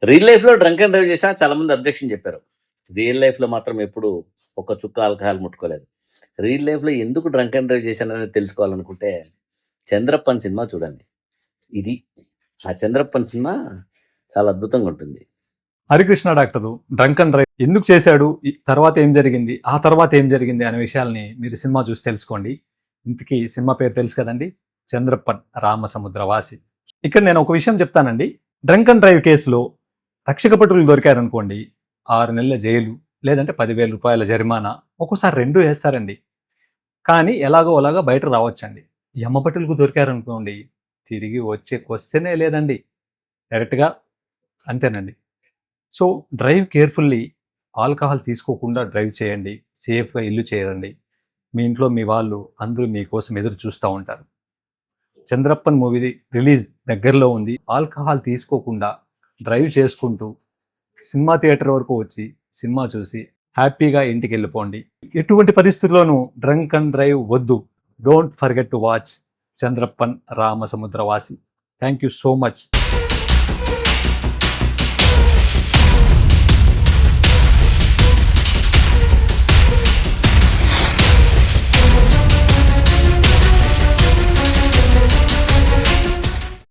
Real లైఫ్‌లో drunk and drive చేసినా చాలా మంది అబ్జెక్షన్ చెప్పారు. రియల్ లైఫ్‌లో మాత్రం ఎప్పుడు ఒక చుక్క ఆల్కహాల్ ముట్టుకోలేదు. రియల్ లైఫ్‌లో ఎందుకు డ్రంక్ అండ్ డ్రైవ్ చేశాననేది తెలుసుకోవాలనుకుంటే 'చంద్రప్పన్' సినిమా చూడండి. ఇది ఆ 'చంద్రప్పన్' సినిమా చాలా అద్భుతంగా ఉంటుంది. Harikrishna doctor drunk and drive ఎందుకు చేశాడు, తర్వాత ఏం జరిగింది, ఆ తర్వాత ఏం జరిగింది అనే విషయాల్ని మీరు సినిమా చూసి తెలుసుకోండి. ఇంతకీ సినిమా పేరు తెలుసు కదండి, చంద్రప్పన్ రామసముద్రవాసి. ఇక్కడ నేను ఒక విషయం చెప్తానండి. డ్రంక్ అండ్ డ్రైవ్ కేసులో రక్షక భటులు దొరికారనుకోండి, 6 నెలల జైలు లేదంటే 10,000 రూపాయల జరిమానా, ఒక్కోసారి 2 వేస్తారండి. కానీ ఎలాగో అలాగా బయట రావచ్చండి. యమభటులకు దొరికారనుకోండి, తిరిగి వచ్చే క్వశ్చనే లేదండి, డైరెక్ట్గా అంతేనండి. సో డ్రైవ్ కేర్ఫుల్లీ, ఆల్కహాల్ తీసుకోకుండా డ్రైవ్ చేయండి, సేఫ్గా ఇల్లు చేరండి. మీ ఇంట్లో మీ వాళ్ళు అందరూ మీకోసం ఎదురు చూస్తూ ఉంటారు. చంద్రప్పన్ మూవీ రిలీజ్ దగ్గరలో ఉంది. ఆల్కహాల్ తీసుకోకుండా డ్రైవ్ చేసుకుంటూ సినిమా థియేటర్ వరకు వచ్చి సినిమా చూసి హ్యాపీగా ఇంటికి వెళ్ళిపోండి. ఎటువంటి పరిస్థితుల్లోనూ డ్రంక్ అండ్ డ్రైవ్ వద్దు. Don't forget to watch Chandrappan Ramasamudravasi. Thank you so much.